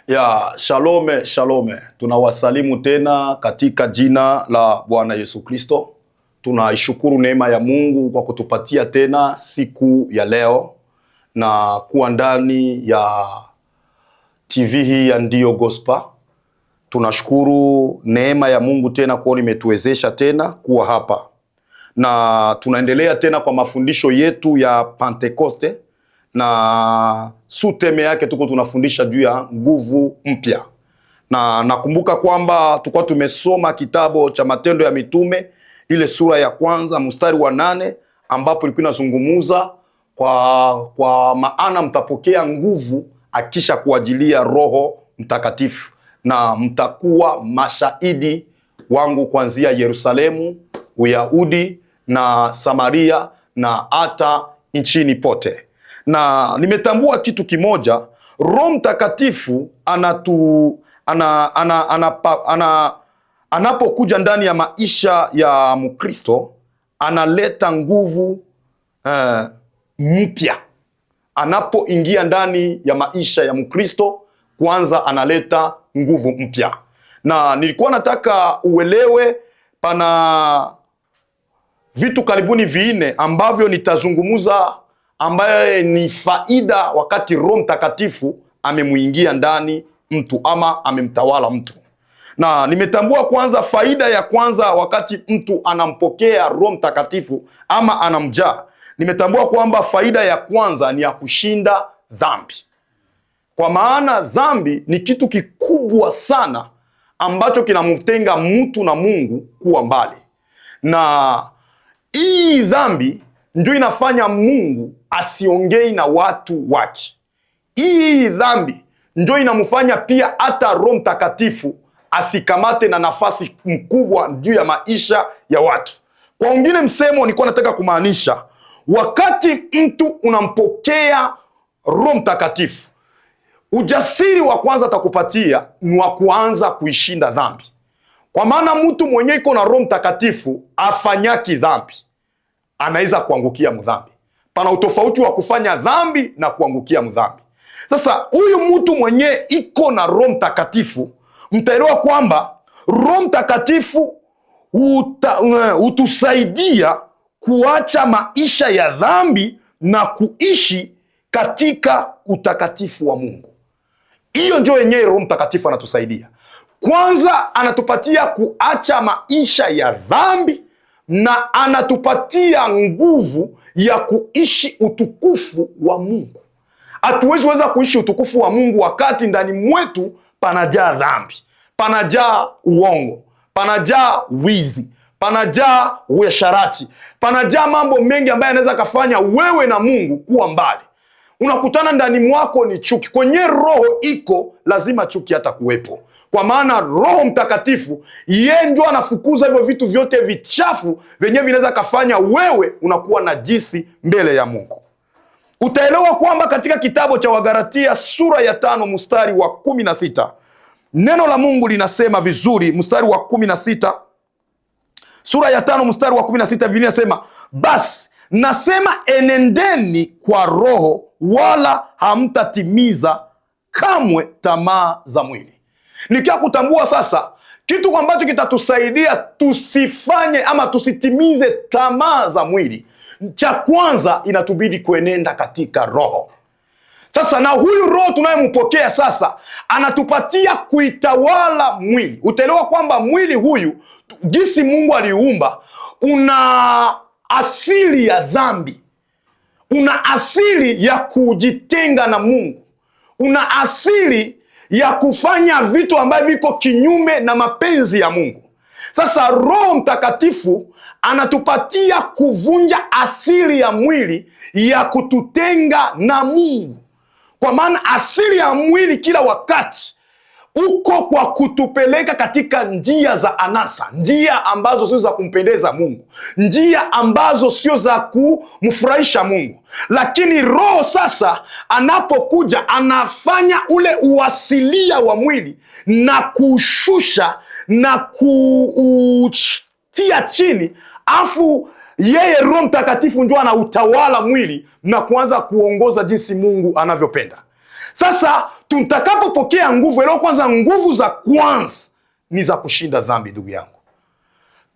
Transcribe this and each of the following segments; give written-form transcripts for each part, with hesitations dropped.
Ya shalome shalome, tunawasalimu tena katika jina la Bwana Yesu Kristo. Tunaishukuru neema ya Mungu kwa kutupatia tena siku ya leo na kuwa ndani ya TV hii ya Ndio Gospel. Tunashukuru neema ya Mungu tena kwa imetuwezesha tena kuwa hapa, na tunaendelea tena kwa mafundisho yetu ya Pentekoste, na suteme yake tuko tunafundisha juu ya nguvu mpya. Na nakumbuka kwamba tulikuwa tumesoma kitabu cha Matendo ya Mitume ile sura ya kwanza mstari wa 8, ambapo ilikuwa inazungumuza kwa maana mtapokea nguvu akisha kuajilia Roho Mtakatifu, na mtakuwa mashahidi wangu kuanzia Yerusalemu, Uyahudi na Samaria na hata nchini pote. Na nimetambua kitu kimoja, Roho Mtakatifu anapokuja ndani ya maisha ya Mkristo analeta nguvu mpya. Anapoingia ndani ya maisha ya Mkristo, kwanza analeta nguvu mpya. Na nilikuwa nataka uelewe, pana vitu karibuni 4 ambavyo nitazungumuza, ambaye ni faida wakati Roho Mtakatifu amemuingia ndani mtu ama amemtawala mtu. Na nimetambua kwanza, faida ya kwanza wakati mtu anampokea Roho Mtakatifu ama anamjaa, nimetambua kwamba faida ya kwanza ni ya kushinda dhambi. Kwa maana dhambi ni kitu kikubwa sana ambacho kinamtenga mtu na Mungu kuwa mbali. Na hii dhambi ndio inafanya Mungu asiongei na watu wake. Hii dhambi ndio inamfanya pia hata Roho Mtakatifu asikamate na nafasi mkubwa juu ya maisha ya watu. Kwa wengine msemo nilikuwa nataka kumaanisha, wakati mtu unampokea Roho Mtakatifu, ujasiri wa kwanza atakupatia ni wa kuanza kuishinda dhambi. Kwa maana mtu mwenye iko na Roho Mtakatifu afanyaki dhambi, anaweza kuangukia mdhambi. Pana utofauti wa kufanya dhambi na kuangukia mdhambi. Sasa huyu mtu mwenye iko na Roho Mtakatifu, mtaelewa kwamba Roho Mtakatifu utusaidia kuacha maisha ya dhambi na kuishi katika utakatifu wa Mungu. Hiyo ndio yenyewe Roho Mtakatifu anatusaidia. Kwanza anatupatia kuacha maisha ya dhambi, na anatupatia nguvu ya kuishi utukufu wa Mungu. Hatuwezi weza kuishi utukufu wa Mungu wakati ndani mwetu panajaa dhambi, panajaa uongo, panajaa wizi, panajaa uasherati, panajaa mambo mengi ambayo yanaweza kafanya wewe na Mungu kuwa mbali. Unakutana ndani mwako ni chuki. Kwenye roho iko lazima chuki hata kuwepo. Kwa maana Roho Mtakatifu yeye ndio anafukuza hivyo vitu vyote vichafu vyenye vinaweza kafanya wewe unakuwa najisi mbele ya Mungu. Utaelewa kwamba katika kitabu cha Wagalatia sura ya 5 mstari wa 16, neno la Mungu linasema vizuri, mstari wa 16, sura ya 5 mstari wa 16, Biblia inasema, basi nasema enendeni kwa Roho, wala hamtatimiza kamwe tamaa za mwili. Nikia kutambua sasa kitu ambacho kitatusaidia tusifanye ama tusitimize tamaa za mwili. Cha kwanza inatubidi kuenenda katika Roho. Sasa na huyu Roho tunayempokea sasa anatupatia kuitawala mwili. Utaelewa kwamba mwili huyu jinsi Mungu aliumba una asili ya dhambi, una asili ya kujitenga na Mungu, una asili ya kufanya vitu ambavyo viko kinyume na mapenzi ya Mungu. Sasa Roho Mtakatifu anatupatia kuvunja asili ya mwili ya kututenga na Mungu. Kwa maana asili ya mwili kila wakati uko kwa kutupeleka katika njia za anasa, njia ambazo sio za kumpendeza Mungu, njia ambazo sio za kumfurahisha Mungu. Lakini Roho sasa anapokuja anafanya ule uasilia wa mwili na kushusha na kutia chini, afu yeye Roho Mtakatifu ndio anautawala mwili na kuanza kuongoza jinsi Mungu anavyopenda. Sasa tutakapopokea nguvu, leo kwanza, nguvu za kwanza ni za kushinda dhambi. Ndugu yangu,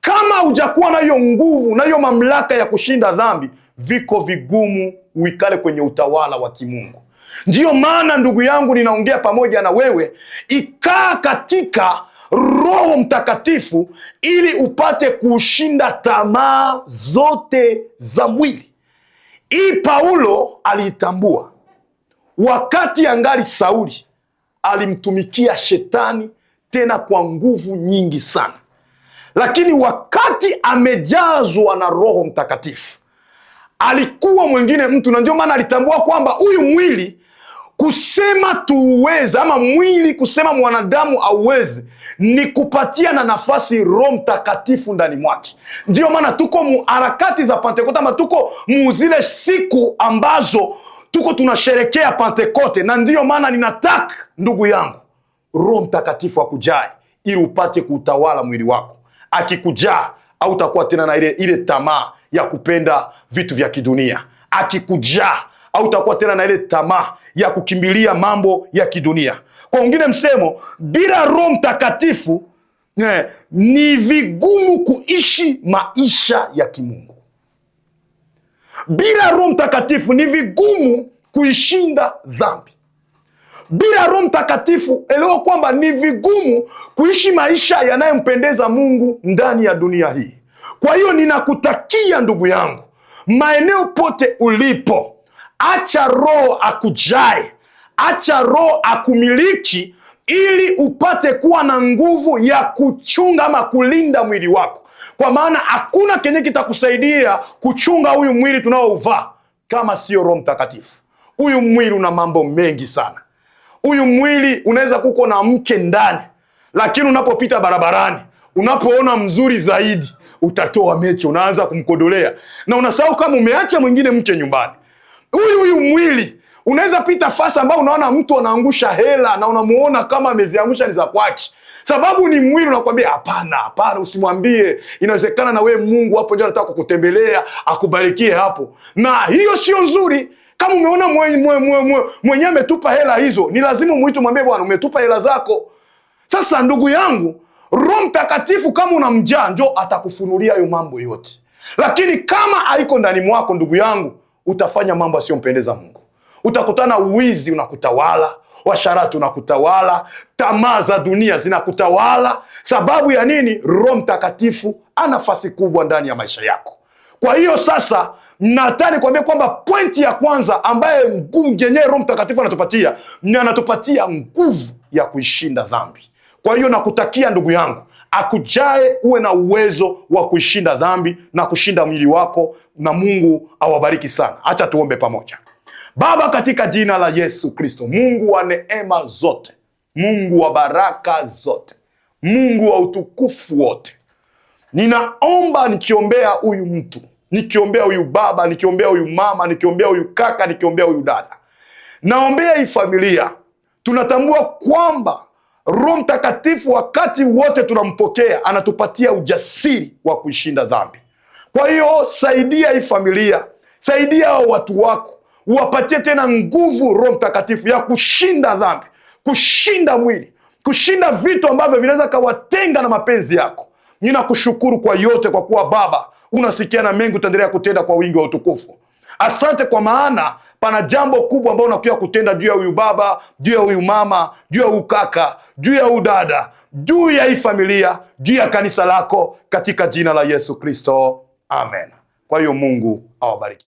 kama hujakuwa na hiyo nguvu na hiyo mamlaka ya kushinda dhambi, viko vigumu uikale kwenye utawala wa kimungu. Ndiyo maana ndugu yangu, ninaongea pamoja na wewe, ikaa katika Roho Mtakatifu ili upate kushinda tamaa zote za mwili. Hii Paulo aliitambua wakati angali Sauli. Alimtumikia shetani tena kwa nguvu nyingi sana, lakini wakati amejazwa na Roho Mtakatifu alikuwa mwingine mtu, na ndio maana alitambua kwamba huyu mwili kusema tuuweze, ama mwili kusema mwanadamu auweze, ni kupatia na nafasi Roho Mtakatifu ndani mwake. Ndio maana tuko mu harakati za Pentekoste, ama tuko mu zile siku ambazo tuko tunasherekea Pentekoste, na ndiyo maana ninataka ndugu yangu Roho Mtakatifu akujae ili upate kuutawala mwili wako. Akikujaa hautakuwa tena na ile tamaa ya kupenda vitu vya kidunia. Akikujaa hautakuwa tena na ile tamaa ya kukimbilia mambo ya kidunia. Kwa wengine msemo, bila Roho Mtakatifu ni vigumu kuishi maisha ya kimungu. Bila Roho Mtakatifu ni vigumu kuishinda dhambi. Bila Roho Mtakatifu, elewa kwamba ni vigumu kuishi maisha yanayompendeza Mungu ndani ya dunia hii. Kwa hiyo ninakutakia ndugu yangu, maeneo pote ulipo, acha Roho akujae, acha Roho akumiliki, ili upate kuwa na nguvu ya kuchunga ama kulinda mwili wako. Kwa maana hakuna kenye kitakusaidia kuchunga huyu mwili tunaouvaa kama sio Roho Mtakatifu. Huyu mwili una mambo mengi sana. Huyu mwili unaweza kuko na mke ndani, lakini unapopita barabarani, unapoona mzuri zaidi, utatoa mecho, unaanza kumkodolea na unasahau kama umeacha mwingine mke nyumbani. Huyu mwili unaweza pita fasa ambao unaona mtu anaangusha hela na unamuona kama ameziangusha ni za kwake, sababu ni mwili. Unakwambia hapana, usimwambie, inawezekana na wewe Mungu hapo ndio anataka kukutembelea, akubarikie hapo, na hiyo sio nzuri. Kama umeona mwenye ametupa hela hizo, ni lazima muite, mwambie bwana, umetupa hela zako. Sasa ndugu yangu, Roho Mtakatifu kama unamjaa, ndio atakufunulia hayo mambo yote. Lakini kama haiko ndani mwako, ndugu yangu, utafanya mambo asiyompendeza Mungu. Utakutana uwizi unakutawala, washarati unakutawala, tamaa za dunia zinakutawala. Sababu ya nini? Roho Mtakatifu ana nafasi kubwa ndani ya maisha yako. Kwa hiyo sasa nataka kuambia kwamba pointi ya kwanza ambaye yenyewe Roho Mtakatifu anatupatia, ni anatupatia nguvu ya kuishinda dhambi. Kwa hiyo nakutakia ndugu yangu, akujae uwe na uwezo wa kuishinda dhambi na kushinda mwili wako, na Mungu awabariki sana. Acha tuombe pamoja. Baba, katika jina la Yesu Kristo, Mungu wa neema zote, Mungu wa baraka zote, Mungu wa utukufu wote, ninaomba nikiombea huyu mtu, nikiombea huyu baba, nikiombea huyu mama, nikiombea huyu kaka, nikiombea huyu dada, naombea hii familia. Tunatambua kwamba Roho Mtakatifu wakati wote tunampokea, anatupatia ujasiri wa kuishinda dhambi. Kwa hiyo saidia hii familia, saidia hao watu wako, uwapatie tena nguvu Roho Mtakatifu ya kushinda dhambi, kushinda mwili, kushinda vitu ambavyo vinaweza kawatenga na mapenzi yako. Ninakushukuru kwa yote, kwa kuwa Baba unasikia na mengi utaendelea kutenda kwa wingi wa utukufu. Asante kwa maana pana jambo kubwa ambalo unakuja kutenda juu ya huyu baba, juu ya huyu mama, juu ya huyu kaka, juu ya huyu dada, juu ya hii familia, juu ya kanisa lako, katika jina la Yesu Kristo. Amen. Kwa hiyo Mungu awabariki.